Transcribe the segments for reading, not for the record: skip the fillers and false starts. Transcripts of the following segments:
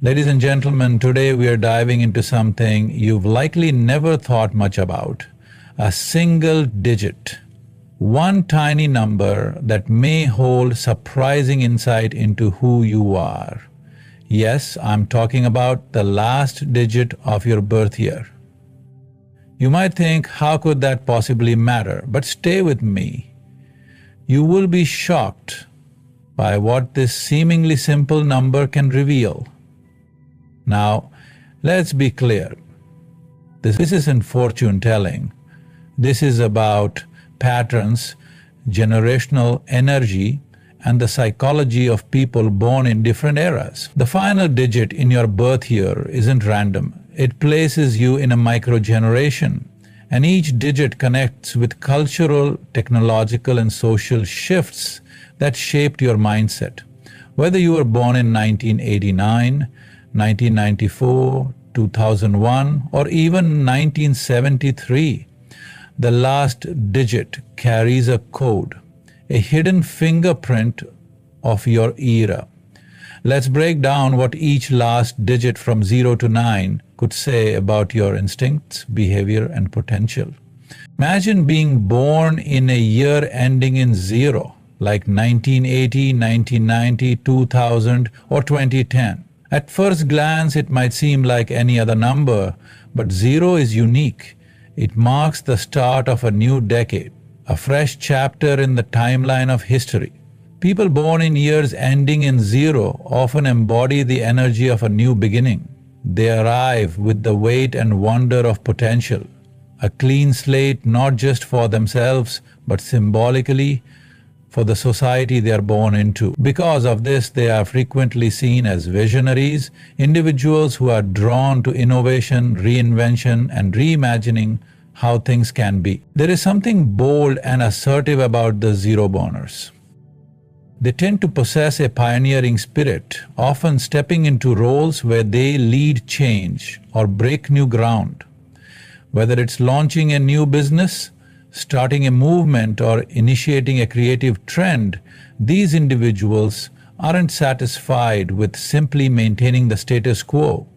Ladies and gentlemen, today we are diving into something you've likely never thought much about. A single digit. One tiny number that may hold surprising insight into who you are. Yes, I'm talking about the last digit of your birth year. You might think, how could that possibly matter? But stay with me. You will be shocked by what this seemingly simple number can reveal. Now, let's be clear. This isn't fortune telling. This is about patterns, generational energy, and the psychology of people born in different eras. The final digit in your birth year isn't random. It places you in a microgeneration, and each digit connects with cultural, technological, and social shifts that shaped your mindset. Whether you were born in 1989, 1994, 2001, or even 1973, the last digit carries a code, a hidden fingerprint of your era. Let's break down what each last digit from 0 to 9 could say about your instincts, behavior, and potential. Imagine being born in a year ending in 0, like 1980, 1990, 2000, or 2010. At first glance, it might seem like any other number, but 0 is unique. It marks the start of a new decade, a fresh chapter in the timeline of history. People born in years ending in 0 often embody the energy of a new beginning. They arrive with the weight and wonder of potential, a clean slate not just for themselves, but symbolically for the society they are born into. Because of this, they are frequently seen as visionaries, individuals who are drawn to innovation, reinvention, and reimagining how things can be. There is something bold and assertive about the zero-borners. They tend to possess a pioneering spirit, often stepping into roles where they lead change or break new ground. Whether it's launching a new business, starting a movement, or initiating a creative trend, these individuals aren't satisfied with simply maintaining the status quo.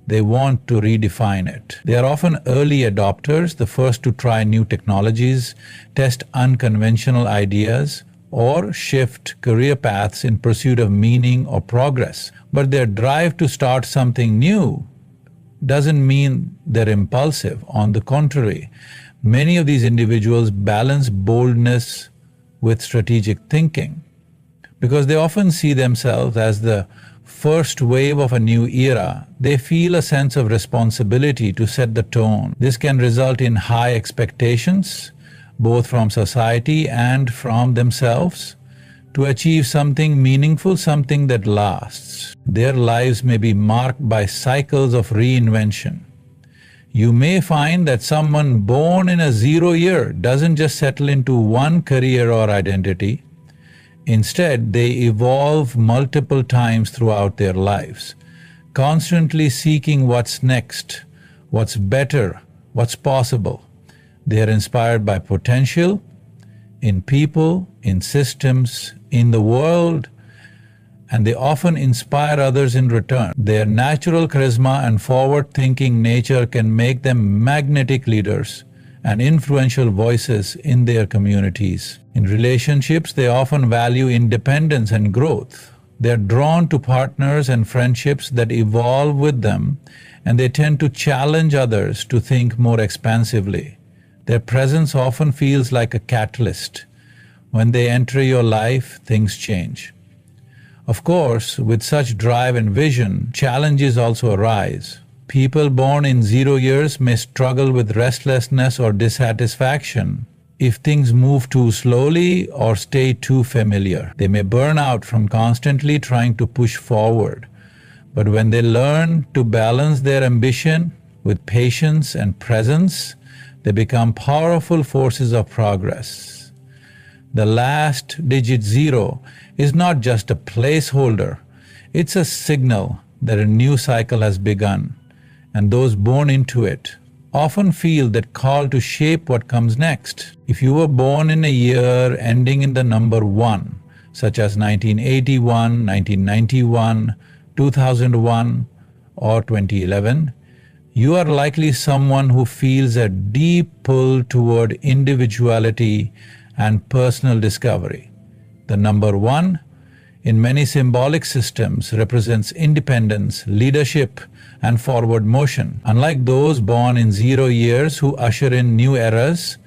They want to redefine it. They are often early adopters, the first to try new technologies, test unconventional ideas, or shift career paths in pursuit of meaning or progress. But their drive to start something new doesn't mean they're impulsive. On the contrary, many of these individuals balance boldness with strategic thinking. Because they often see themselves as the first wave of a new era, they feel a sense of responsibility to set the tone. This can result in high expectations, both from society and from themselves, to achieve something meaningful, something that lasts. Their lives may be marked by cycles of reinvention. You may find that someone born in a 0 year doesn't just settle into one career or identity. Instead, they evolve multiple times throughout their lives, constantly seeking what's next, what's better, what's possible. They are inspired by potential in people, in systems, in the world, and they often inspire others in return. Their natural charisma and forward-thinking nature can make them magnetic leaders and influential voices in their communities. In relationships, they often value independence and growth. They are drawn to partners and friendships that evolve with them, and they tend to challenge others to think more expansively. Their presence often feels like a catalyst. When they enter your life, things change. Of course, with such drive and vision, challenges also arise. People born in 0 years may struggle with restlessness or dissatisfaction if things move too slowly or stay too familiar. They may burn out from constantly trying to push forward. But when they learn to balance their ambition with patience and presence, they become powerful forces of progress. The last digit 0 is not just a placeholder, it's a signal that a new cycle has begun, and those born into it often feel that call to shape what comes next. If you were born in a year ending in the number 1, such as 1981, 1991, 2001, or 2011, you are likely someone who feels a deep pull toward individuality and personal discovery. The number 1 in many symbolic systems represents independence, leadership, and forward motion. Unlike those born in 0 years who usher in new eras,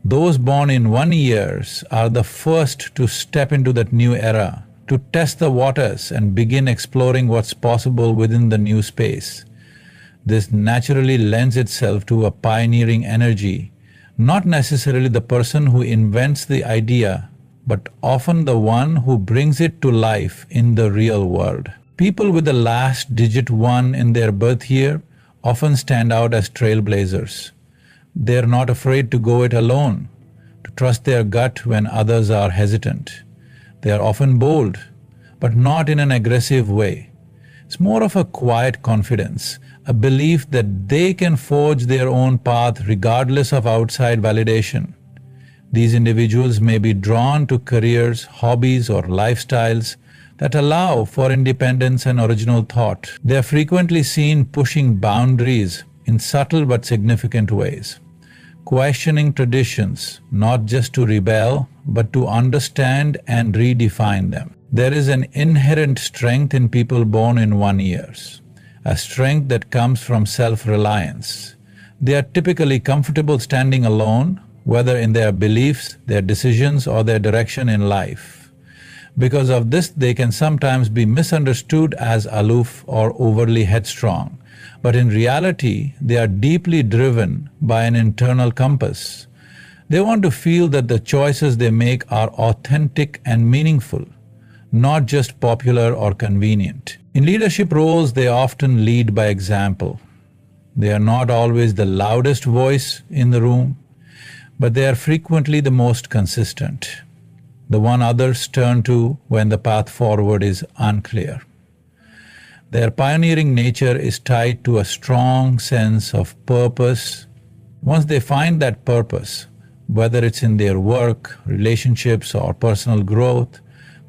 those born in 1 years are the first to step into that new era, to test the waters and begin exploring what's possible within the new space. This naturally lends itself to a pioneering energy, not necessarily the person who invents the idea, but often the one who brings it to life in the real world. People with the last digit 1 in their birth year often stand out as trailblazers. They are not afraid to go it alone, to trust their gut when others are hesitant. They are often bold, but not in an aggressive way. It's more of a quiet confidence, a belief that they can forge their own path regardless of outside validation. These individuals may be drawn to careers, hobbies, or lifestyles that allow for independence and original thought. They are frequently seen pushing boundaries in subtle but significant ways, questioning traditions not just to rebel, but to understand and redefine them. There is an inherent strength in people born in 1 year, a strength that comes from self-reliance. They are typically comfortable standing alone, whether in their beliefs, their decisions, or their direction in life. Because of this, they can sometimes be misunderstood as aloof or overly headstrong, but in reality, they are deeply driven by an internal compass. They want to feel that the choices they make are authentic and meaningful, not just popular or convenient. In leadership roles, they often lead by example. They are not always the loudest voice in the room, but they are frequently the most consistent, the one others turn to when the path forward is unclear. Their pioneering nature is tied to a strong sense of purpose. Once they find that purpose, whether it's in their work, relationships, or personal growth,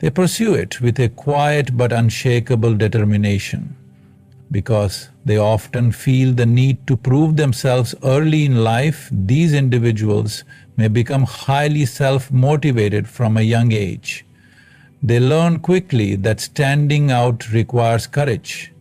they pursue it with a quiet but unshakable determination. Because they often feel the need to prove themselves early in life, these individuals may become highly self-motivated from a young age. They learn quickly that standing out requires courage,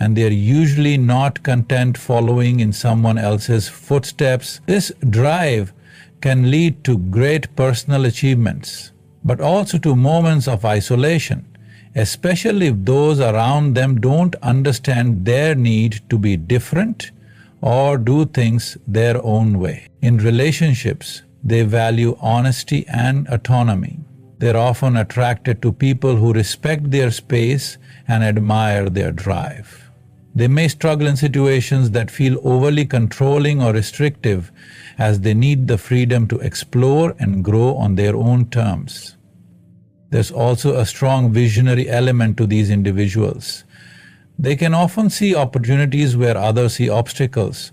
and they are usually not content following in someone else's footsteps. This drive can lead to great personal achievements, but also to moments of isolation, especially if those around them don't understand their need to be different or do things their own way. In relationships, they value honesty and autonomy. They're often attracted to people who respect their space and admire their drive. They may struggle in situations that feel overly controlling or restrictive, as they need the freedom to explore and grow on their own terms. There's also a strong visionary element to these individuals. They can often see opportunities where others see obstacles,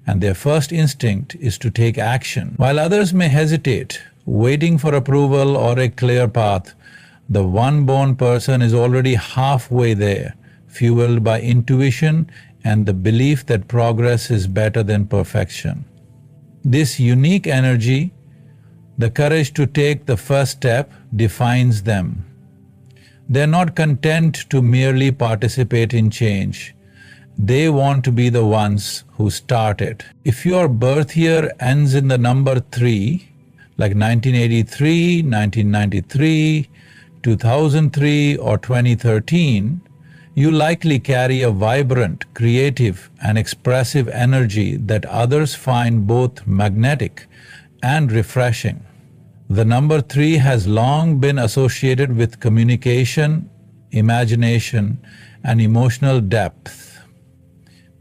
and their first instinct is to take action. While others may hesitate, waiting for approval or a clear path, the one-born person is already halfway there, fueled by intuition and the belief that progress is better than perfection. This unique energy, the courage to take the first step, defines them. They're not content to merely participate in change. They want to be the ones who start it. If your birth year ends in the number 3, like 1983, 1993, 2003, or 2013, you likely carry a vibrant, creative, and expressive energy that others find both magnetic and refreshing. The number 3 has long been associated with communication, imagination, and emotional depth.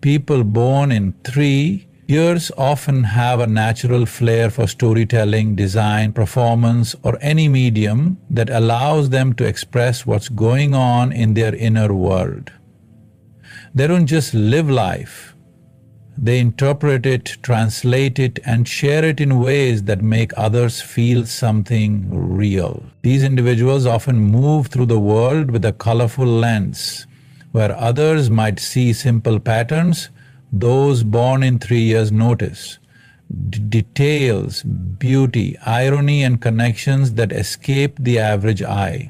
People born in 3 years often have a natural flair for storytelling, design, performance, or any medium that allows them to express what's going on in their inner world. They don't just live life. They interpret it, translate it, and share it in ways that make others feel something real. These individuals often move through the world with a colorful lens, Where others might see simple patterns, those born in 3 years notice details, beauty, irony, and connections that escape the average eye.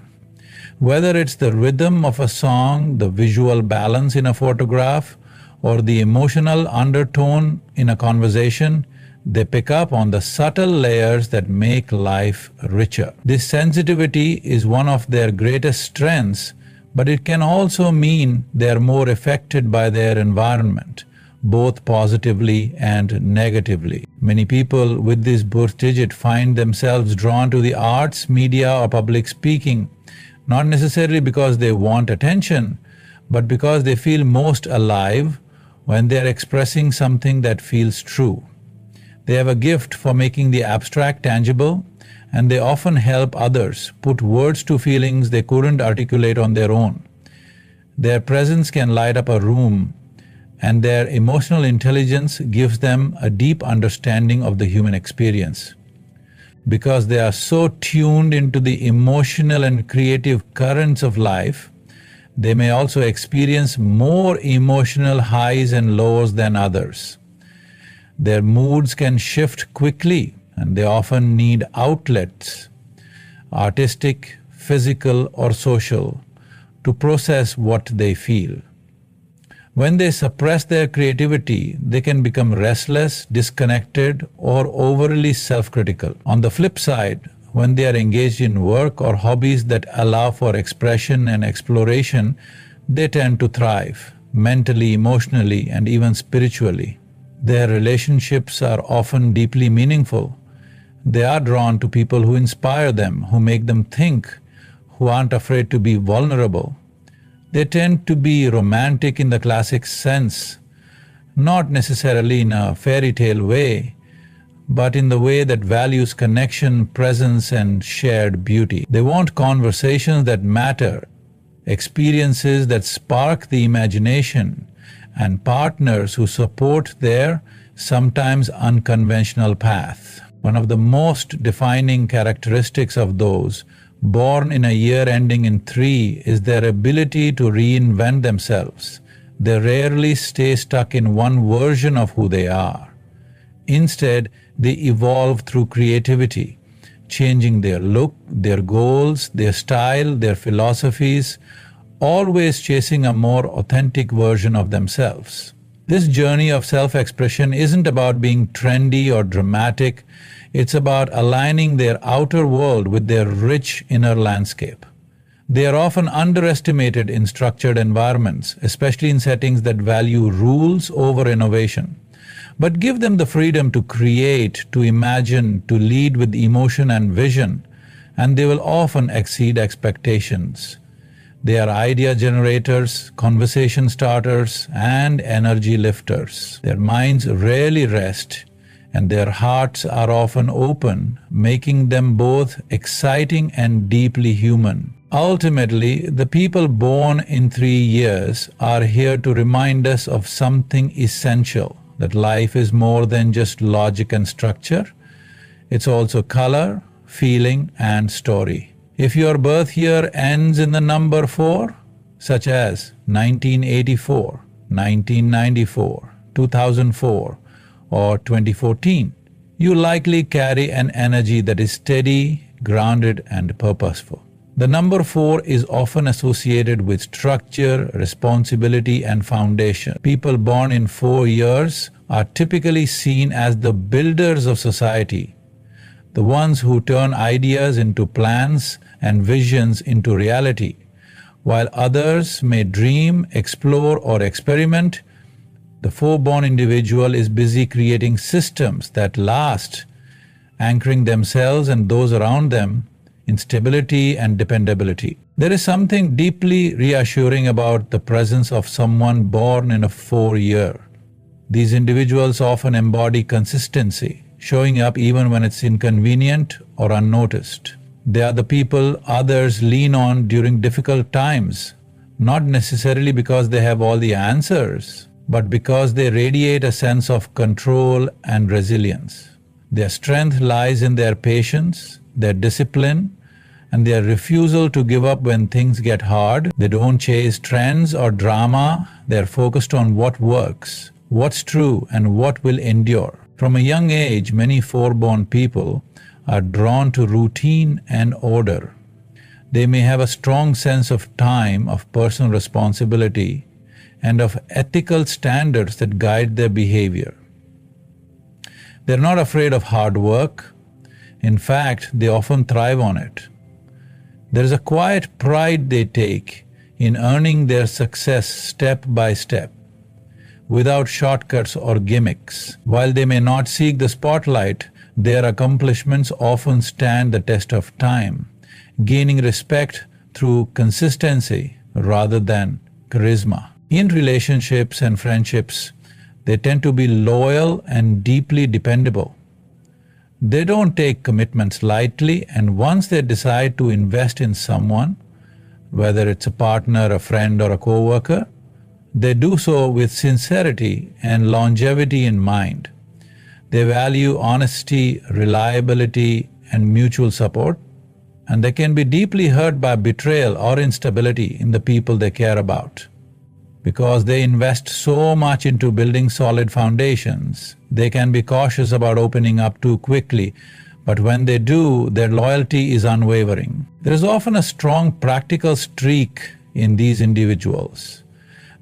Whether it's the rhythm of a song, the visual balance in a photograph, or the emotional undertone in a conversation, they pick up on the subtle layers that make life richer. This sensitivity is one of their greatest strengths, but it can also mean they are more affected by their environment, both positively and negatively. Many people with this birth digit find themselves drawn to the arts, media, or public speaking, not necessarily because they want attention, but because they feel most alive when they are expressing something that feels true. They have a gift for making the abstract tangible, and they often help others put words to feelings they couldn't articulate on their own. Their presence can light up a room, and their emotional intelligence gives them a deep understanding of the human experience. Because they are so tuned into the emotional and creative currents of life, they may also experience more emotional highs and lows than others. Their moods can shift quickly, and they often need outlets, artistic, physical, or social, to process what they feel. When they suppress their creativity, they can become restless, disconnected, or overly self-critical. On the flip side, when they are engaged in work or hobbies that allow for expression and exploration, they tend to thrive, mentally, emotionally, and even spiritually. Their relationships are often deeply meaningful. They are drawn to people who inspire them, who make them think, who aren't afraid to be vulnerable. They tend to be romantic in the classic sense, not necessarily in a fairy tale way, but in the way that values connection, presence, and shared beauty. They want conversations that matter, experiences that spark the imagination, and partners who support their sometimes unconventional path. One of the most defining characteristics of those born in a year ending in 3 is their ability to reinvent themselves. They rarely stay stuck in one version of who they are. Instead, they evolve through creativity, changing their look, their goals, their style, their philosophies, always chasing a more authentic version of themselves. This journey of self-expression isn't about being trendy or dramatic. It's about aligning their outer world with their rich inner landscape. They are often underestimated in structured environments, especially in settings that value rules over innovation. But give them the freedom to create, to imagine, to lead with emotion and vision, and they will often exceed expectations. They are idea generators, conversation starters, and energy lifters. Their minds rarely rest, and their hearts are often open, making them both exciting and deeply human. Ultimately, the people born in 3 years are here to remind us of something essential, that life is more than just logic and structure. It's also color, feeling, and story. If your birth year ends in the number 4, such as 1984, 1994, 2004, or 2014, you likely carry an energy that is steady, grounded, and purposeful. The number 4 is often associated with structure, responsibility, and foundation. People born in 4 years are typically seen as the builders of society, the ones who turn ideas into plans and visions into reality. While others may dream, explore, or experiment, the 4-born individual is busy creating systems that last, anchoring themselves and those around them in stability and dependability. There is something deeply reassuring about the presence of someone born in a 4-year. These individuals often embody consistency, showing up even when it's inconvenient or unnoticed. They are the people others lean on during difficult times, not necessarily because they have all the answers, but because they radiate a sense of control and resilience. Their strength lies in their patience, their discipline, and their refusal to give up when things get hard. They don't chase trends or drama, they're focused on what works, what's true, and what will endure. From a young age, many four-born people are drawn to routine and order. They may have a strong sense of time, of personal responsibility, and of ethical standards that guide their behavior. They're not afraid of hard work. In fact, they often thrive on it. There is a quiet pride they take in earning their success step by step, without shortcuts or gimmicks. While they may not seek the spotlight, their accomplishments often stand the test of time, gaining respect through consistency rather than charisma. In relationships and friendships, they tend to be loyal and deeply dependable. They don't take commitments lightly, and once they decide to invest in someone, whether it's a partner, a friend, or a co-worker, they do so with sincerity and longevity in mind. They value honesty, reliability, and mutual support, and they can be deeply hurt by betrayal or instability in the people they care about. Because they invest so much into building solid foundations, they can be cautious about opening up too quickly, but when they do, their loyalty is unwavering. There is often a strong practical streak in these individuals.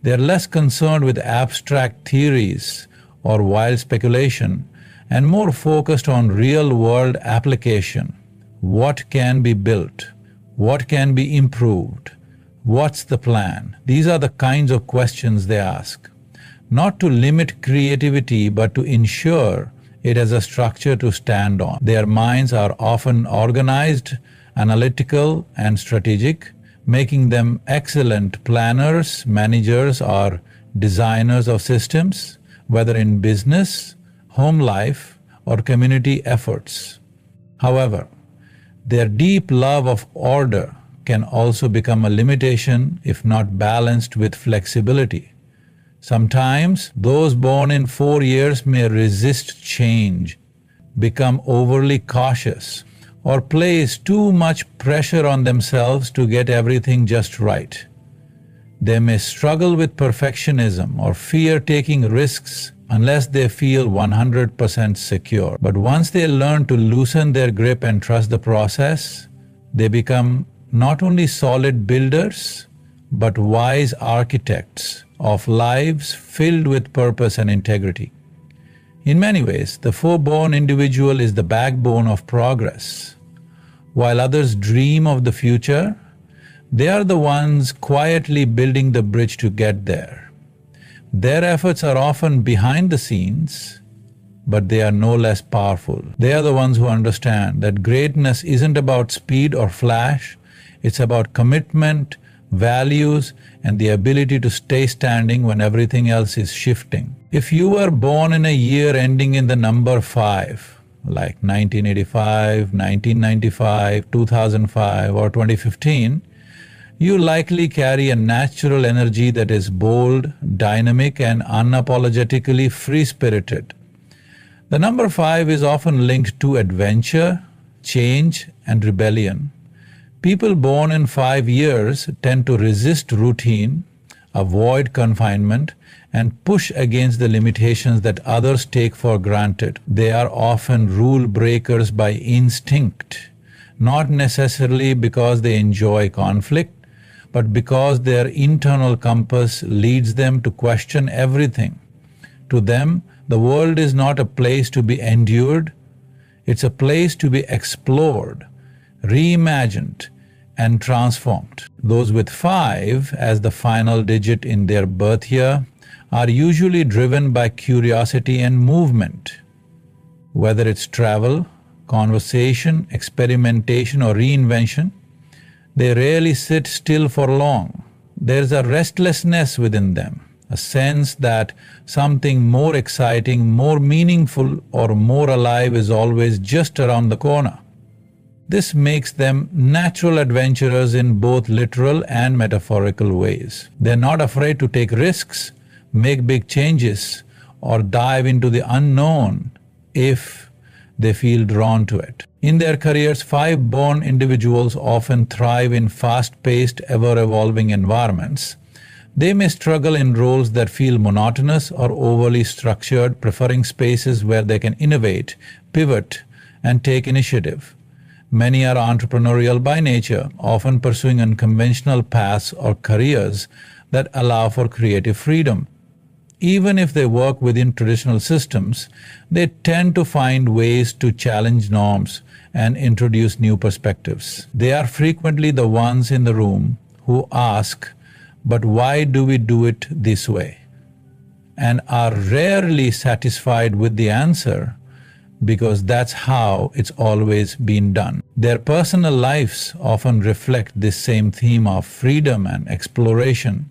They are less concerned with abstract theories or wild speculation and more focused on real-world application. What can be built? What can be improved? What's the plan? These are the kinds of questions they ask. Not to limit creativity, but to ensure it has a structure to stand on. Their minds are often organized, analytical, and strategic, making them excellent planners, managers, or designers of systems, whether in business, home life, or community efforts. However, their deep love of order can also become a limitation if not balanced with flexibility. Sometimes those born in 4 years may resist change, become overly cautious, or place too much pressure on themselves to get everything just right. They may struggle with perfectionism or fear taking risks unless they feel 100% secure. But once they learn to loosen their grip and trust the process, they become not only solid builders, but wise architects of lives filled with purpose and integrity. In many ways, the four-born individual is the backbone of progress. While others dream of the future, they are the ones quietly building the bridge to get there. Their efforts are often behind the scenes, but they are no less powerful. They are the ones who understand that greatness isn't about speed or flash, it's about commitment, values, and the ability to stay standing when everything else is shifting. If you were born in a year ending in the number 5, like 1985, 1995, 2005, or 2015, you likely carry a natural energy that is bold, dynamic, and unapologetically free-spirited. The number 5 is often linked to adventure, change, and rebellion. People born in 5 years tend to resist routine, avoid confinement, and push against the limitations that others take for granted. They are often rule breakers by instinct, not necessarily because they enjoy conflict, but because their internal compass leads them to question everything. To them, the world is not a place to be endured, it's a place to be explored, reimagined, and transformed. Those with 5 as the final digit in their birth year are usually driven by curiosity and movement. Whether it's travel, conversation, experimentation, or reinvention, they rarely sit still for long. There's a restlessness within them, a sense that something more exciting, more meaningful, or more alive is always just around the corner. This makes them natural adventurers in both literal and metaphorical ways. They're not afraid to take risks, make big changes, or dive into the unknown if they feel drawn to it. In their careers, 5-born individuals often thrive in fast-paced, ever-evolving environments. They may struggle in roles that feel monotonous or overly structured, preferring spaces where they can innovate, pivot, and take initiative. Many are entrepreneurial by nature, often pursuing unconventional paths or careers that allow for creative freedom. Even if they work within traditional systems, they tend to find ways to challenge norms and introduce new perspectives. They are frequently the ones in the room who ask, "But why do we do it this way?" and are rarely satisfied with the answer because that's how it's always been done. Their personal lives often reflect this same theme of freedom and exploration.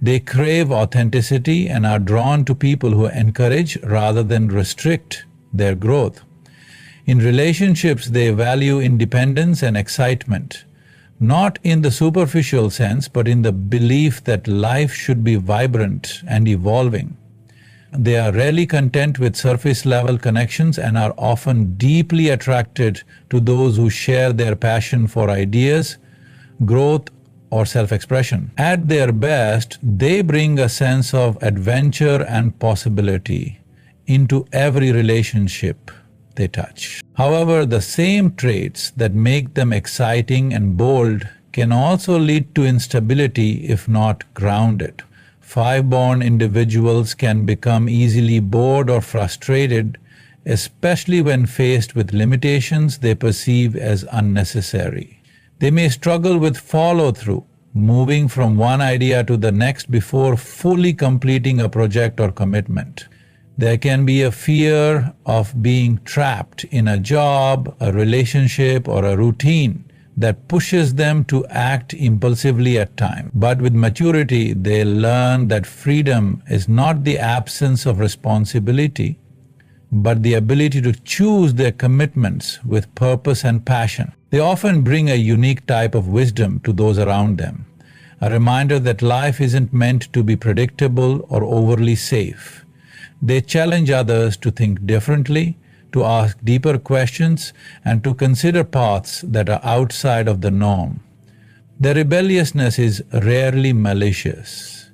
They crave authenticity and are drawn to people who encourage rather than restrict their growth. In relationships, they value independence and excitement, not in the superficial sense, but in the belief that life should be vibrant and evolving. They are rarely content with surface-level connections and are often deeply attracted to those who share their passion for ideas, growth, or self-expression. At their best, they bring a sense of adventure and possibility into every relationship they touch. However, the same traits that make them exciting and bold can also lead to instability if not grounded. 5-born individuals can become easily bored or frustrated, especially when faced with limitations they perceive as unnecessary. They may struggle with follow-through, moving from one idea to the next before fully completing a project or commitment. There can be a fear of being trapped in a job, a relationship, or a routine that pushes them to act impulsively at times. But with maturity, they learn that freedom is not the absence of responsibility, but the ability to choose their commitments with purpose and passion. They often bring a unique type of wisdom to those around them, a reminder that life isn't meant to be predictable or overly safe. They challenge others to think differently, to ask deeper questions, and to consider paths that are outside of the norm. Their rebelliousness is rarely malicious.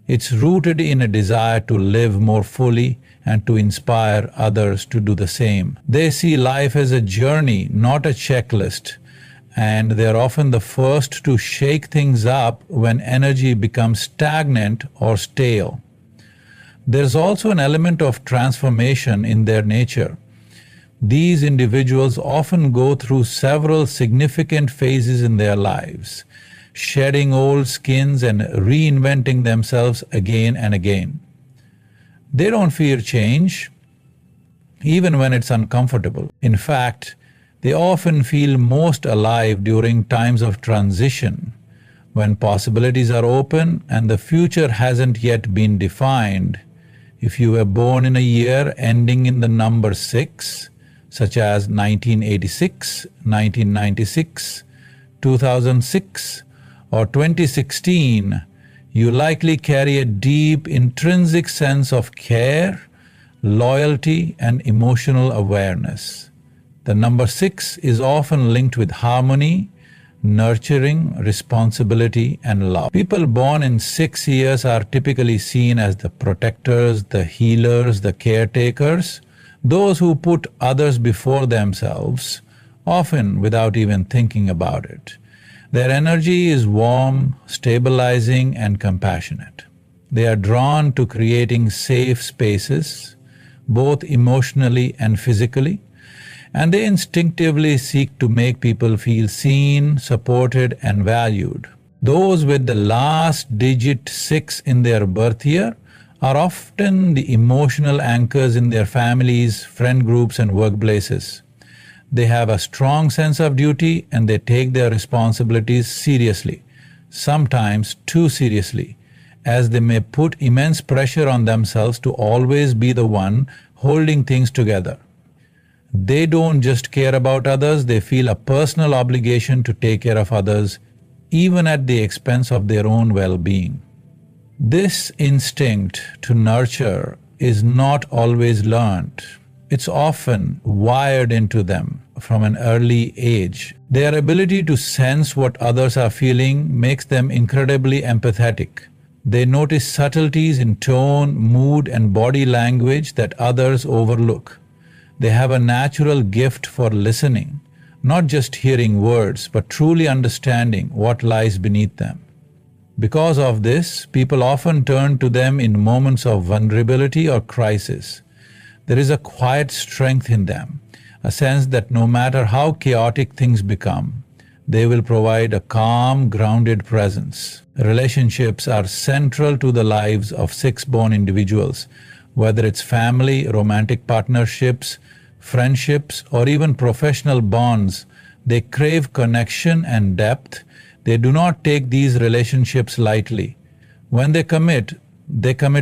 It's rooted in a desire to live more fully and to inspire others to do the same. They see life as a journey, not a checklist, and they're often the first to shake things up when energy becomes stagnant or stale. There's also an element of transformation in their nature. These individuals often go through several significant phases in their lives, shedding old skins and reinventing themselves again and again. They don't fear change, even when it's uncomfortable. In fact, they often feel most alive during times of transition, when possibilities are open and the future hasn't yet been defined. If you were born in a year ending in the number 6, such as 1986, 1996, 2006, or 2016, you likely carry a deep intrinsic sense of care, loyalty, and emotional awareness. The number 6 is often linked with harmony, nurturing, responsibility, and love. People born in 6 years are typically seen as the protectors, the healers, the caretakers, those who put others before themselves, often without even thinking about it. Their energy is warm, stabilizing, and compassionate. They are drawn to creating safe spaces, both emotionally and physically, and they instinctively seek to make people feel seen, supported, and valued. Those with the last digit 6 in their birth year are often the emotional anchors in their families, friend groups, and workplaces. They have a strong sense of duty and they take their responsibilities seriously, sometimes too seriously, as they may put immense pressure on themselves to always be the one holding things together. They don't just care about others, they feel a personal obligation to take care of others, even at the expense of their own well-being. This instinct to nurture is not always learned. It's often wired into them. from an early age. Their ability to sense what others are feeling makes them incredibly empathetic. They notice subtleties in tone, mood, and body language that others overlook. They have a natural gift for listening, not just hearing words, but truly understanding what lies beneath them. Because of this, people often turn to them in moments of vulnerability or crisis. There is a quiet strength in them, a sense that no matter how chaotic things become, they will provide a calm, grounded presence. Relationships are central to the lives of six-born individuals, whether it's family, romantic partnerships, friendships, or even professional bonds. They crave connection and depth. They do not take these relationships lightly. When they commit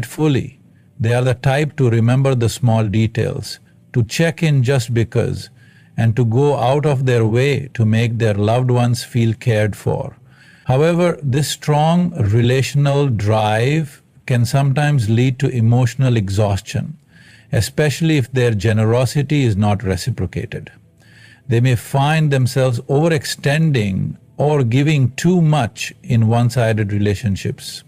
fully. They are the type to remember the small details, to check in just because, and to go out of their way to make their loved ones feel cared for. However, this strong relational drive can sometimes lead to emotional exhaustion, especially if their generosity is not reciprocated. They may find themselves overextending or giving too much in one-sided relationships,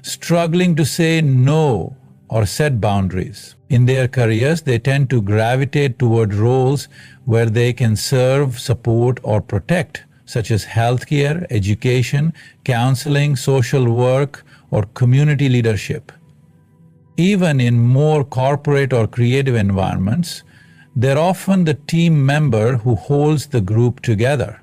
struggling to say no or set boundaries. In their careers, they tend to gravitate toward roles where they can serve, support, or protect, such as healthcare, education, counseling, social work, or community leadership. Even in more corporate or creative environments, they're often the team member who holds the group together,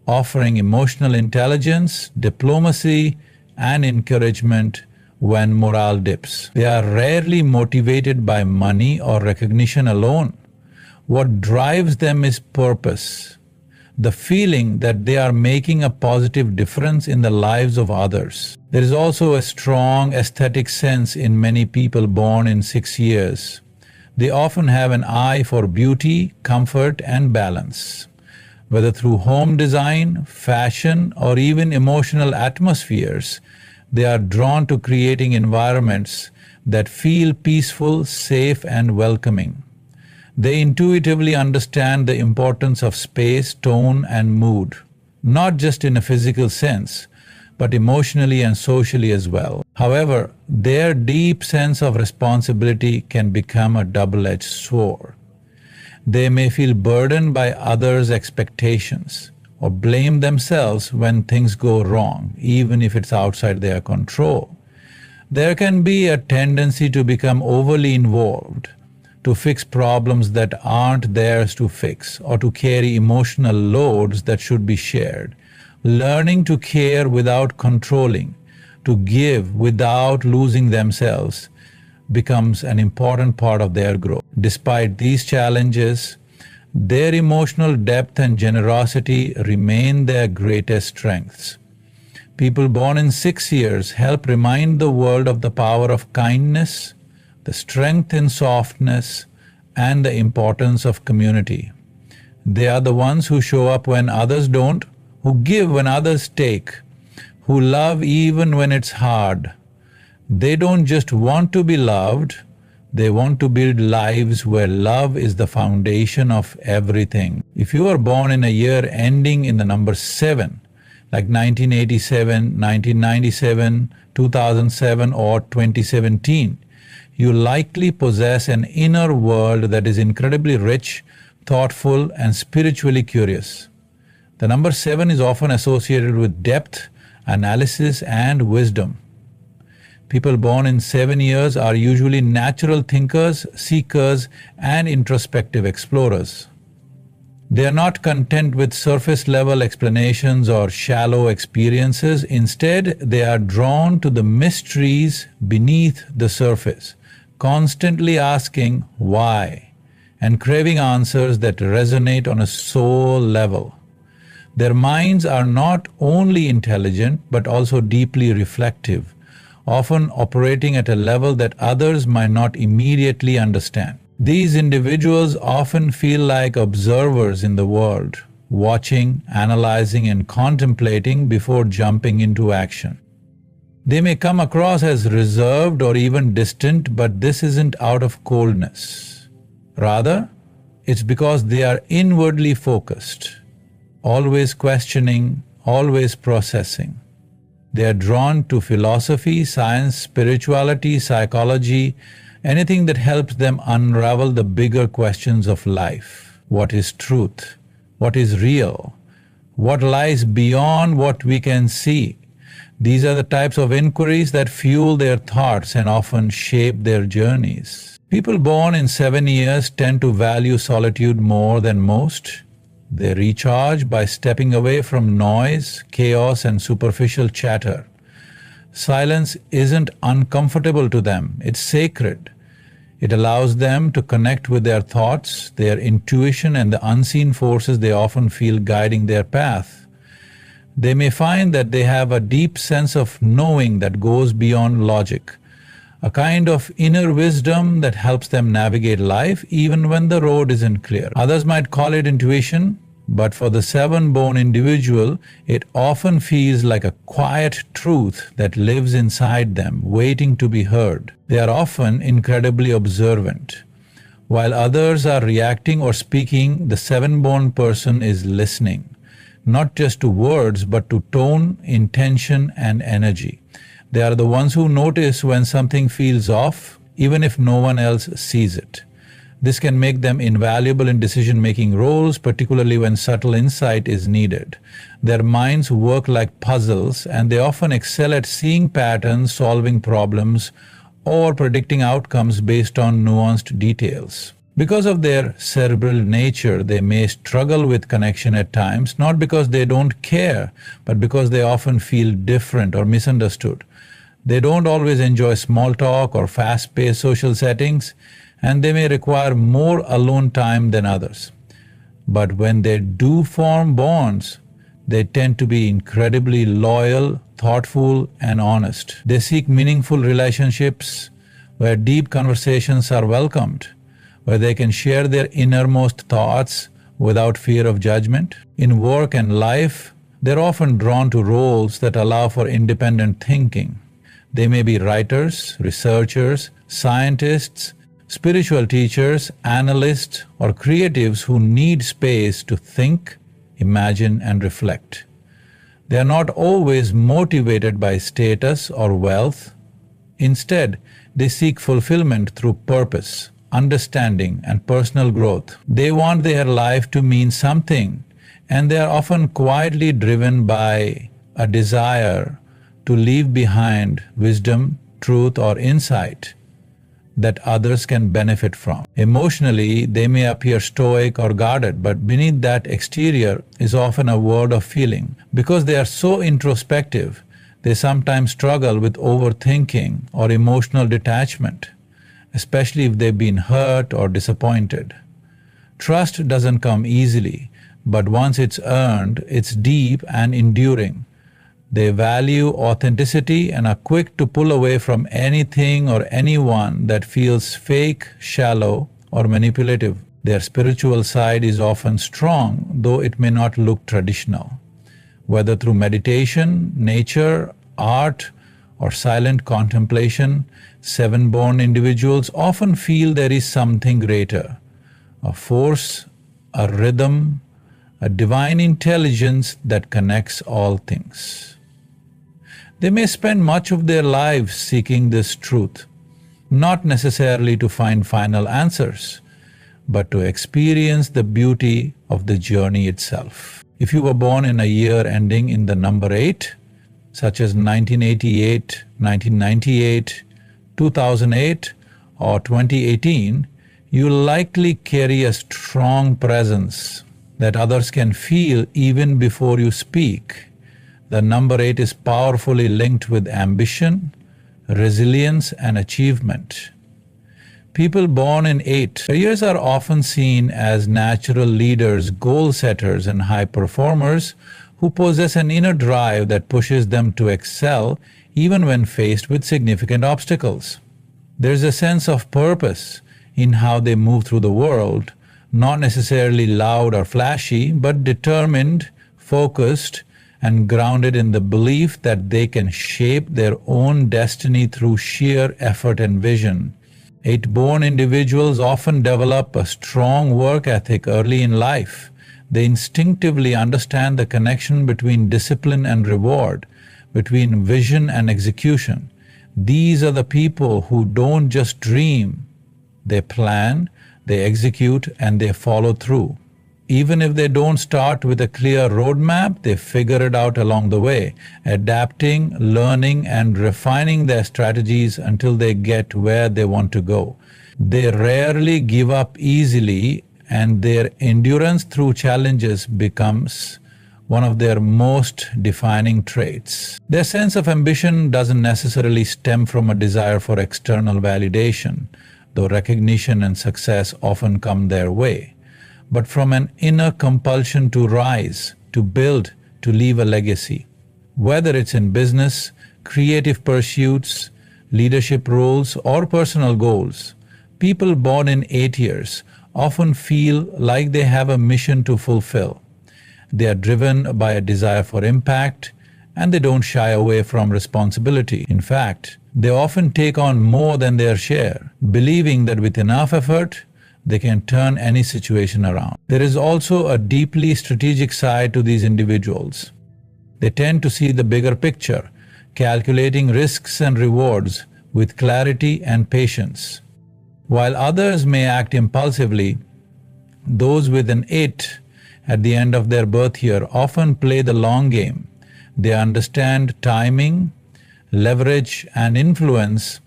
offering emotional intelligence, diplomacy, and encouragement when morale dips. They are rarely motivated by money or recognition alone. What drives them is purpose, the feeling that they are making a positive difference in the lives of others. There is also a strong aesthetic sense in many people born in 6 years. They often have an eye for beauty, comfort, and balance. Whether through home design, fashion, or even emotional atmospheres, they are drawn to creating environments that feel peaceful, safe, and welcoming. They intuitively understand the importance of space, tone, and mood, not just in a physical sense, but emotionally and socially as well. However, their deep sense of responsibility can become a double-edged sword. They may feel burdened by others' expectations, or blame themselves when things go wrong, even if it's outside their control. There can be a tendency to become overly involved, to fix problems that aren't theirs to fix, or to carry emotional loads that should be shared. Learning to care without controlling, to give without losing themselves, becomes an important part of their growth. Despite these challenges, their emotional depth and generosity remain their greatest strengths. People born in 6 years help remind the world of the power of kindness, the strength in softness, and the importance of community. They are the ones who show up when others don't, who give when others take, who love even when it's hard. They don't just want to be loved, they want to build lives where love is the foundation of everything. If you are born in a year ending in the number 7, like 1987, 1997, 2007, or 2017, you likely possess an inner world that is incredibly rich, thoughtful, and spiritually curious. The number 7 is often associated with depth, analysis, and wisdom. People born in 7 years are usually natural thinkers, seekers, and introspective explorers. They are not content with surface-level explanations or shallow experiences. Instead, they are drawn to the mysteries beneath the surface, constantly asking why, and craving answers that resonate on a soul level. Their minds are not only intelligent, but also deeply reflective, often operating at a level that others might not immediately understand. These individuals often feel like observers in the world, watching, analyzing, and contemplating before jumping into action. They may come across as reserved or even distant, but this isn't out of coldness. Rather, It's because they are inwardly focused, always questioning, always processing. They are drawn to philosophy, science, spirituality, psychology, anything that helps them unravel the bigger questions of life. What is truth? What is real? What lies beyond what we can see? These are the types of inquiries that fuel their thoughts and often shape their journeys. People born in 7 years tend to value solitude more than most. They recharge by stepping away from noise, chaos, and superficial chatter. Silence isn't uncomfortable to them, it's sacred. It allows them to connect with their thoughts, their intuition, and the unseen forces they often feel guiding their path. They may find that they have a deep sense of knowing that goes beyond logic, a kind of inner wisdom that helps them navigate life even when the road isn't clear. Others might call it intuition, but for the seven-bone individual, it often feels like a quiet truth that lives inside them, waiting to be heard. They are often incredibly observant. While others are reacting or speaking, the seven-bone person is listening, not just to words, but to tone, intention, and energy. They are the ones who notice when something feels off, even if no one else sees it. This can make them invaluable in decision-making roles, particularly when subtle insight is needed. Their minds work like puzzles, and they often excel at seeing patterns, solving problems, or predicting outcomes based on nuanced details. Because of their cerebral nature, they may struggle with connection at times, not because they don't care, but because they often feel different or misunderstood. They don't always enjoy small talk or fast-paced social settings, and they may require more alone time than others. But when they do form bonds, they tend to be incredibly loyal, thoughtful, and honest. They seek meaningful relationships where deep conversations are welcomed, where they can share their innermost thoughts without fear of judgment. In work and life, they're often drawn to roles that allow for independent thinking. They may be writers, researchers, scientists, spiritual teachers, analysts, or creatives who need space to think, imagine, and reflect. They are not always motivated by status or wealth. Instead, they seek fulfillment through purpose, understanding, and personal growth. They want their life to mean something, and they are often quietly driven by a desire to leave behind wisdom, truth, or insight that others can benefit from. Emotionally, they may appear stoic or guarded, but beneath that exterior is often a world of feeling. Because they are so introspective, they sometimes struggle with overthinking or emotional detachment, especially if they've been hurt or disappointed. Trust doesn't come easily, but once it's earned, it's deep and enduring. They value authenticity and are quick to pull away from anything or anyone that feels fake, shallow, or manipulative. Their spiritual side is often strong, though it may not look traditional. Whether through meditation, nature, art, or silent contemplation, seven-born individuals often feel there is something greater, a force, a rhythm, a divine intelligence that connects all things. They may spend much of their lives seeking this truth, not necessarily to find final answers, but to experience the beauty of the journey itself. If you were born in a year ending in the number 8, such as 1988, 1998, 2008, or 2018, you likely carry a strong presence that others can feel even before you speak. The number 8 is powerfully linked with ambition, resilience, and achievement. People born in 8 years are often seen as natural leaders, goal setters, and high performers who possess an inner drive that pushes them to excel even when faced with significant obstacles. There's a sense of purpose in how they move through the world, not necessarily loud or flashy, but determined, focused, and grounded in the belief that they can shape their own destiny through sheer effort and vision. 8-born individuals often develop a strong work ethic early in life. They instinctively understand the connection between discipline and reward, between vision and execution. These are the people who don't just dream, they plan, they execute, and they follow through. Even if they don't start with a clear roadmap, they figure it out along the way, adapting, learning, and refining their strategies until they get where they want to go. They rarely give up easily, and their endurance through challenges becomes one of their most defining traits. Their sense of ambition doesn't necessarily stem from a desire for external validation, though recognition and success often come their way, but from an inner compulsion to rise, to build, to leave a legacy. Whether it's in business, creative pursuits, leadership roles, or personal goals, people born in 8 years often feel like they have a mission to fulfill. They are driven by a desire for impact, and they don't shy away from responsibility. In fact, they often take on more than their share, believing that with enough effort, they can turn any situation around. There is also a deeply strategic side to these individuals. They tend to see the bigger picture, calculating risks and rewards with clarity and patience. While others may act impulsively, those with an 8 at the end of their birth year often play the long game. They understand timing, leverage, and influence,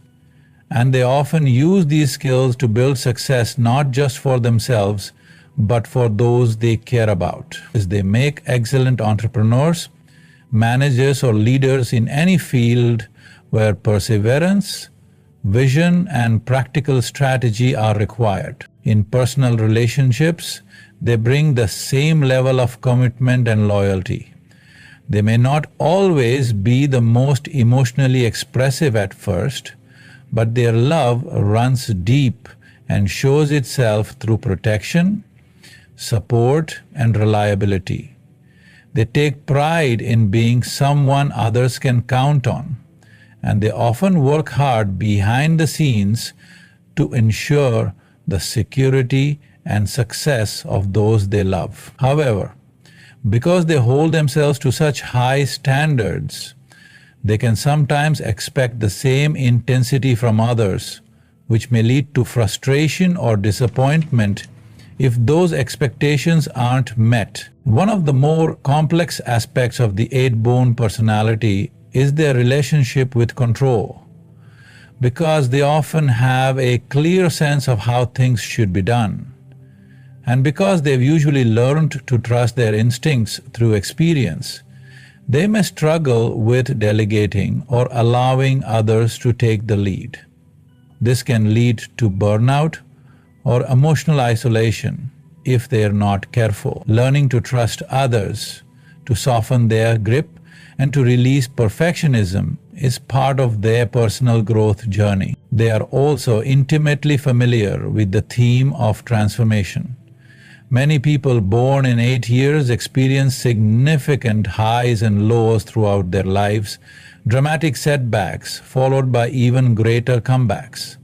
and they often use these skills to build success not just for themselves, but for those they care about. They make excellent entrepreneurs, managers, or leaders in any field where perseverance, vision, and practical strategy are required. In personal relationships, they bring the same level of commitment and loyalty. They may not always be the most emotionally expressive at first, but their love runs deep and shows itself through protection, support, and reliability. They take pride in being someone others can count on, and they often work hard behind the scenes to ensure the security and success of those they love. However, because they hold themselves to such high standards, they can sometimes expect the same intensity from others, which may lead to frustration or disappointment if those expectations aren't met. One of the more complex aspects of the 8-born personality is their relationship with control, because they often have a clear sense of how things should be done. And because they've usually learned to trust their instincts through experience, they may struggle with delegating or allowing others to take the lead. This can lead to burnout or emotional isolation if they are not careful. Learning to trust others, to soften their grip, and to release perfectionism is part of their personal growth journey. They are also intimately familiar with the theme of transformation. Many people born in 8 years experience significant highs and lows throughout their lives, dramatic setbacks followed by even greater comebacks.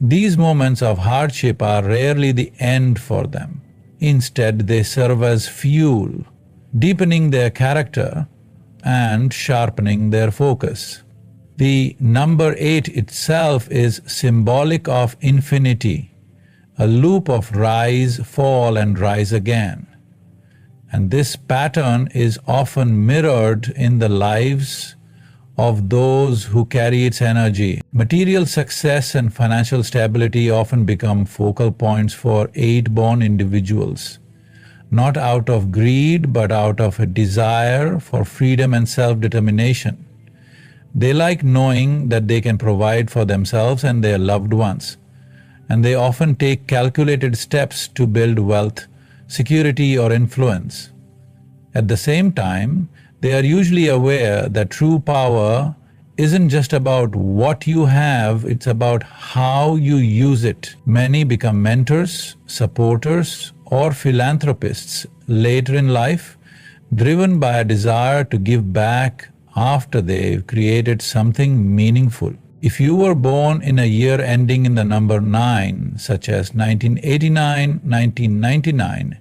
These moments of hardship are rarely the end for them. Instead, they serve as fuel, deepening their character and sharpening their focus. The number 8 itself is symbolic of infinity, a loop of rise, fall, and rise again. And this pattern is often mirrored in the lives of those who carry its energy. Material success and financial stability often become focal points for 8-born individuals, not out of greed but out of a desire for freedom and self-determination. They like knowing that they can provide for themselves and their loved ones, and they often take calculated steps to build wealth, security, or influence. At the same time, they are usually aware that true power isn't just about what you have, it's about how you use it. Many become mentors, supporters, or philanthropists later in life, driven by a desire to give back after they've created something meaningful. If you were born in a year ending in the number 9, such as 1989, 1999,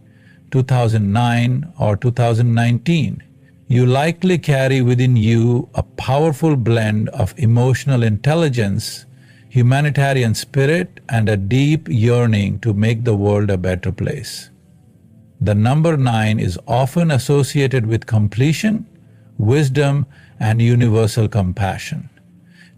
2009, or 2019, you likely carry within you a powerful blend of emotional intelligence, humanitarian spirit, and a deep yearning to make the world a better place. The number 9 is often associated with completion, wisdom, and universal compassion.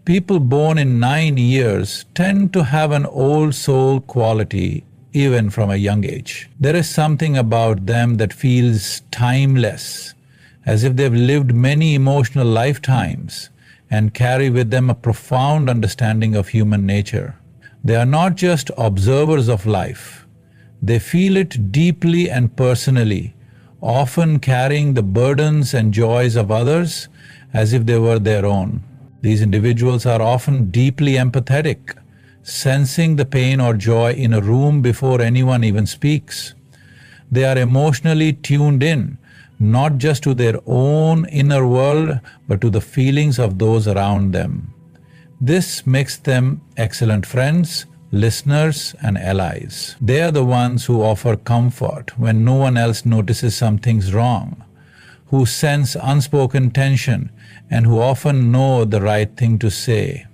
People born in 9 years tend to have an old soul quality even from a young age. There is something about them that feels timeless, as if they've lived many emotional lifetimes and carry with them a profound understanding of human nature. They are not just observers of life. They feel it deeply and personally, often carrying the burdens and joys of others as if they were their own. These individuals are often deeply empathetic, sensing the pain or joy in a room before anyone even speaks. They are emotionally tuned in, not just to their own inner world, but to the feelings of those around them. This makes them excellent friends, listeners, and allies. They are the ones who offer comfort when no one else notices something's wrong, who sense unspoken tension, and who often know the right thing to say,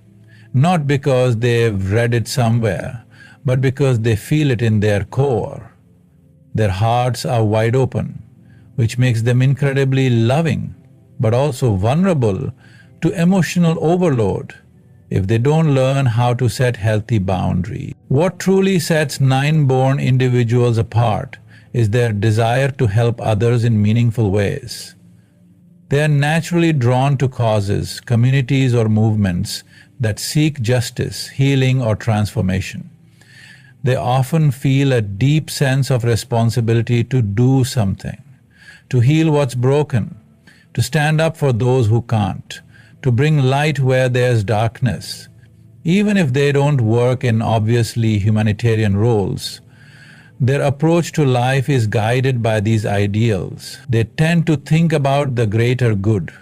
not because they've read it somewhere, but because they feel it in their core. Their hearts are wide open, which makes them incredibly loving, but also vulnerable to emotional overload if they don't learn how to set healthy boundaries. What truly sets 9-born individuals apart is their desire to help others in meaningful ways. They are naturally drawn to causes, communities, or movements that seek justice, healing, or transformation. They often feel a deep sense of responsibility to do something, to heal what's broken, to stand up for those who can't, to bring light where there's darkness. Even if they don't work in obviously humanitarian roles, their approach to life is guided by these ideals. They tend to think about the greater good,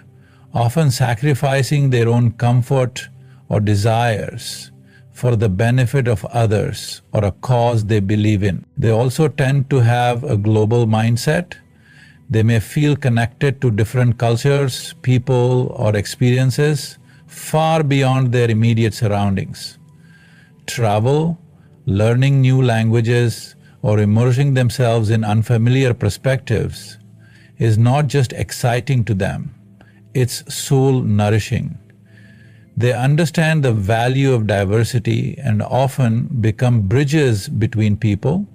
often sacrificing their own comfort or desires for the benefit of others or a cause they believe in. They also tend to have a global mindset. They may feel connected to different cultures, people, or experiences far beyond their immediate surroundings. Travel, learning new languages, or immersing themselves in unfamiliar perspectives is not just exciting to them, it's soul-nourishing. They understand the value of diversity and often become bridges between people,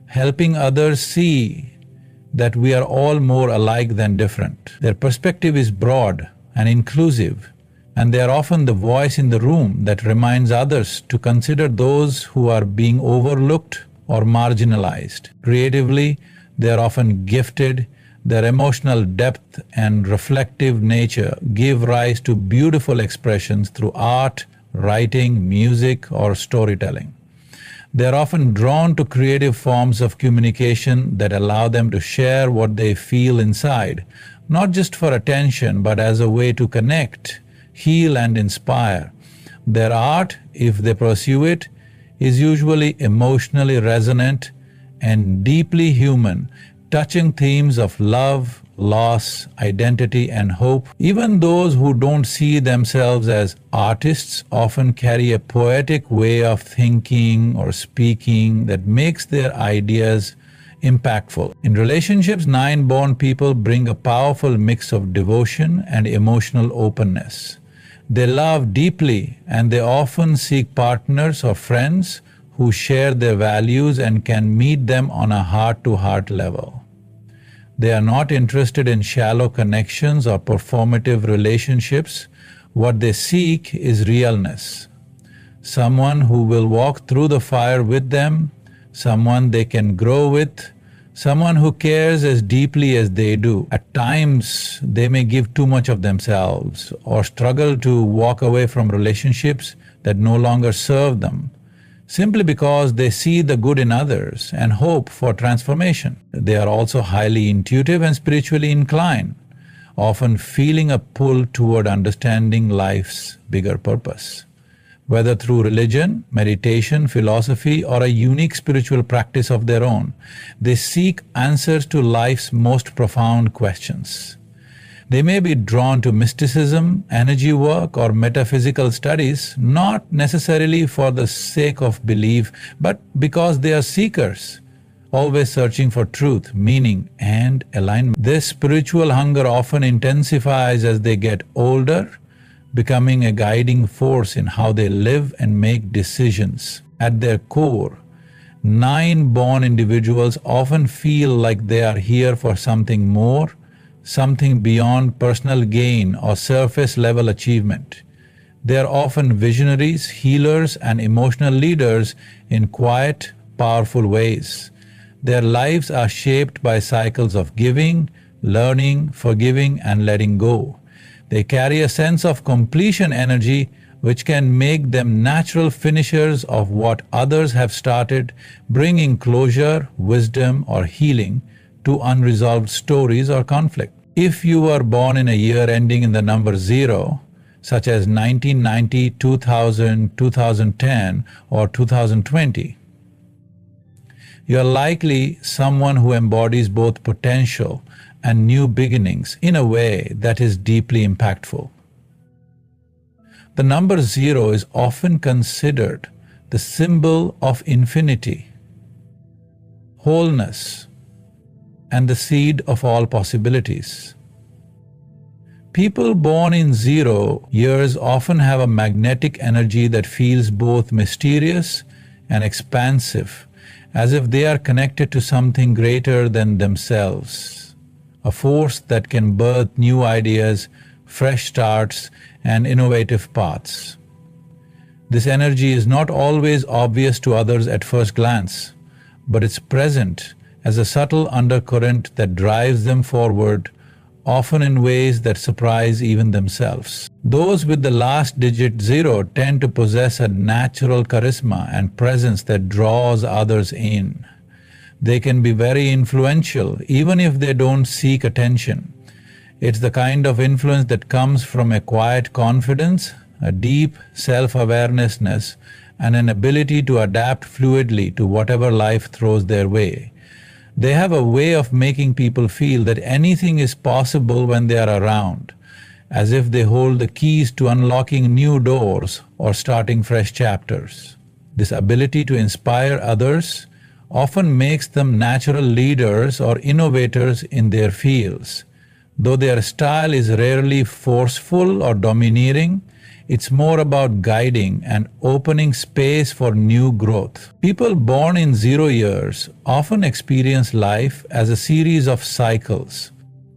helping others see that we are all more alike than different. Their perspective is broad and inclusive, and they are often the voice in the room that reminds others to consider those who are being overlooked or marginalized. Creatively, they are often gifted. Their emotional depth and reflective nature give rise to beautiful expressions through art, writing, music, or storytelling. They are often drawn to creative forms of communication that allow them to share what they feel inside, not just for attention, but as a way to connect, heal, and inspire. Their art, if they pursue it, is usually emotionally resonant and deeply human, touching themes of love, loss, identity, and hope. Even those who don't see themselves as artists often carry a poetic way of thinking or speaking that makes their ideas impactful. In relationships, 9-born people bring a powerful mix of devotion and emotional openness. They love deeply, and they often seek partners or friends who share their values and can meet them on a heart-to-heart level. They are not interested in shallow connections or performative relationships. What they seek is realness. Someone who will walk through the fire with them, someone they can grow with, someone who cares as deeply as they do. At times, they may give too much of themselves or struggle to walk away from relationships that no longer serve them, simply because they see the good in others and hope for transformation. They are also highly intuitive and spiritually inclined, often feeling a pull toward understanding life's bigger purpose. whether through religion, meditation, philosophy, or a unique spiritual practice of their own. They seek answers to life's most profound questions. They may be drawn to mysticism, energy work, or metaphysical studies, not necessarily for the sake of belief, but because they are seekers, always searching for truth, meaning, and alignment. This spiritual hunger often intensifies as they get older, becoming a guiding force in how they live and make decisions. At their core, 9 born individuals often feel like they are here for something more, something beyond personal gain or surface-level achievement. They are often visionaries, healers, and emotional leaders in quiet, powerful ways. Their lives are shaped by cycles of giving, learning, forgiving, and letting go. They carry a sense of completion energy which can make them natural finishers of what others have started, bringing closure, wisdom, or healing to unresolved stories or conflict. If you were born in a year ending in the number 0, such as 1990, 2000, 2010, or 2020, you are likely someone who embodies both potential and new beginnings in a way that is deeply impactful. The number 0 is often considered the symbol of infinity, wholeness, and the seed of all possibilities. People born in 0 years often have a magnetic energy that feels both mysterious and expansive, as if they are connected to something greater than themselves, a force that can birth new ideas, fresh starts, and innovative paths. This energy is not always obvious to others at first glance, but it's present as a subtle undercurrent that drives them forward, often in ways that surprise even themselves. Those with the last digit 0 tend to possess a natural charisma and presence that draws others in. They can be very influential even if they don't seek attention. It's the kind of influence that comes from a quiet confidence, a deep self-awareness, and an ability to adapt fluidly to whatever life throws their way. They have a way of making people feel that anything is possible when they are around, as if they hold the keys to unlocking new doors or starting fresh chapters. This ability to inspire others often makes them natural leaders or innovators in their fields. Though their style is rarely forceful or domineering, it's more about guiding and opening space for new growth. People born in 0 years often experience life as a series of cycles,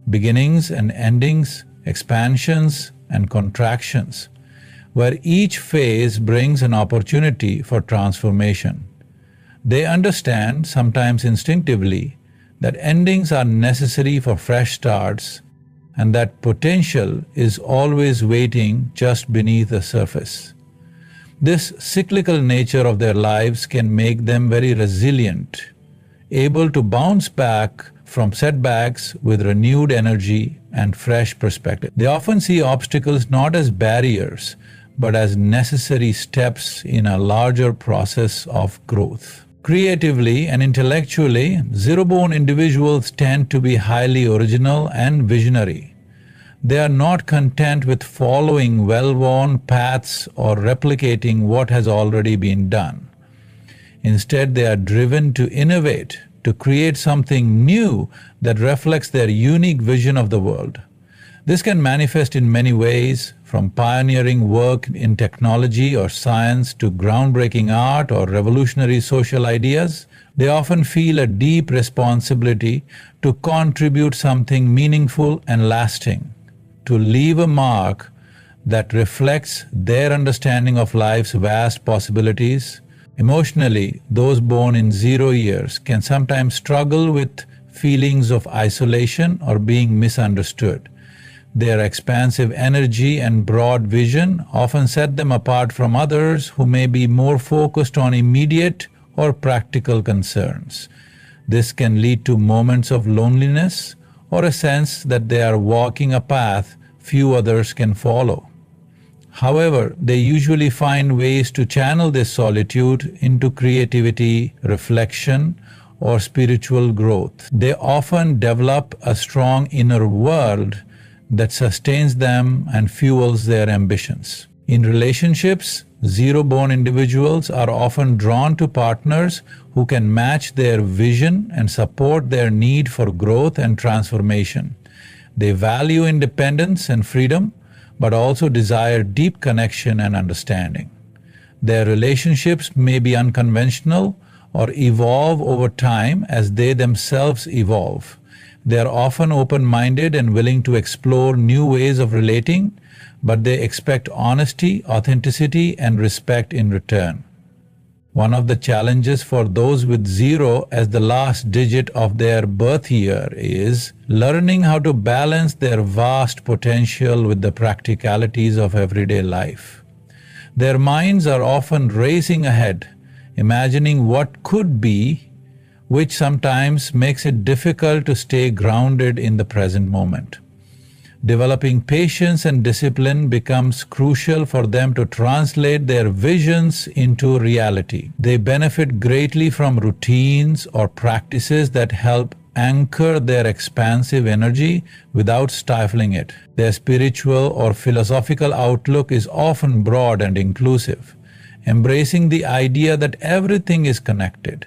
beginnings and endings, expansions and contractions, where each phase brings an opportunity for transformation. They understand, sometimes instinctively, that endings are necessary for fresh starts and that potential is always waiting just beneath the surface. This cyclical nature of their lives can make them very resilient, able to bounce back from setbacks with renewed energy and fresh perspective. They often see obstacles not as barriers, but as necessary steps in a larger process of growth. Creatively and intellectually, 0-born individuals tend to be highly original and visionary. They are not content with following well-worn paths or replicating what has already been done. Instead, they are driven to innovate, to create something new that reflects their unique vision of the world. This can manifest in many ways, from pioneering work in technology or science to groundbreaking art or revolutionary social ideas. They often feel a deep responsibility to contribute something meaningful and lasting, to leave a mark that reflects their understanding of life's vast possibilities. Emotionally, those born in 0 years can sometimes struggle with feelings of isolation or being misunderstood. Their expansive energy and broad vision often set them apart from others who may be more focused on immediate or practical concerns. This can lead to moments of loneliness or a sense that they are walking a path few others can follow. However, they usually find ways to channel this solitude into creativity, reflection, or spiritual growth. They often develop a strong inner world that sustains them and fuels their ambitions. In relationships, zero-born individuals are often drawn to partners who can match their vision and support their need for growth and transformation. They value independence and freedom, but also desire deep connection and understanding. Their relationships may be unconventional or evolve over time as they themselves evolve. They are often open-minded and willing to explore new ways of relating, but they expect honesty, authenticity, and respect in return. One of the challenges for those with 0 as the last digit of their birth year is learning how to balance their vast potential with the practicalities of everyday life. Their minds are often racing ahead, imagining what could be, which sometimes makes it difficult to stay grounded in the present moment. Developing patience and discipline becomes crucial for them to translate their visions into reality. They benefit greatly from routines or practices that help anchor their expansive energy without stifling it. Their spiritual or philosophical outlook is often broad and inclusive, embracing the idea that everything is connected.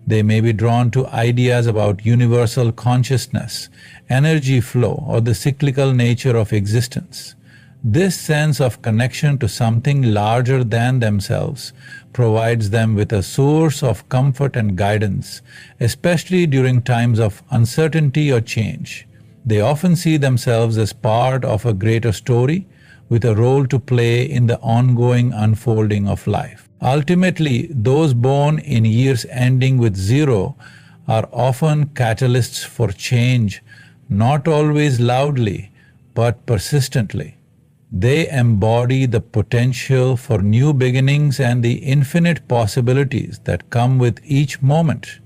They may be drawn to ideas about universal consciousness, energy flow, or the cyclical nature of existence. This sense of connection to something larger than themselves provides them with a source of comfort and guidance, especially during times of uncertainty or change. They often see themselves as part of a greater story, with a role to play in the ongoing unfolding of life. Ultimately, those born in years ending with 0 are often catalysts for change, not always loudly, but persistently. They embody the potential for new beginnings and the infinite possibilities that come with each moment.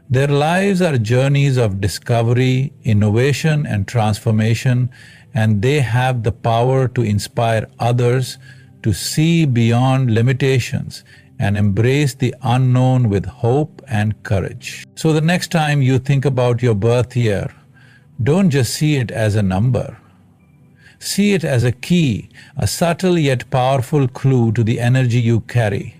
Their lives are journeys of discovery, innovation, and transformation, and they have the power to inspire others to see beyond limitations and embrace the unknown with hope and courage. So the next time you think about your birth year, don't just see it as a number. See it as a key, a subtle yet powerful clue to the energy you carry,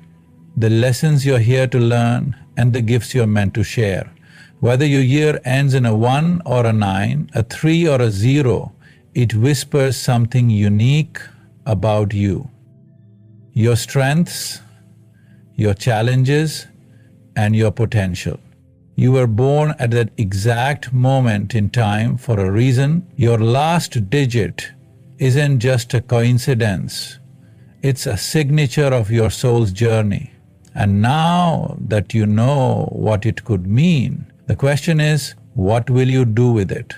the lessons you're here to learn, and the gifts you're meant to share. Whether your year ends in a 1 or a 9, a 3 or a 0, it whispers something unique about you. Your strengths, your challenges, and your potential. You were born at that exact moment in time for a reason. Your last digit isn't just a coincidence. It's a signature of your soul's journey. And now that you know what it could mean, the question is, what will you do with it?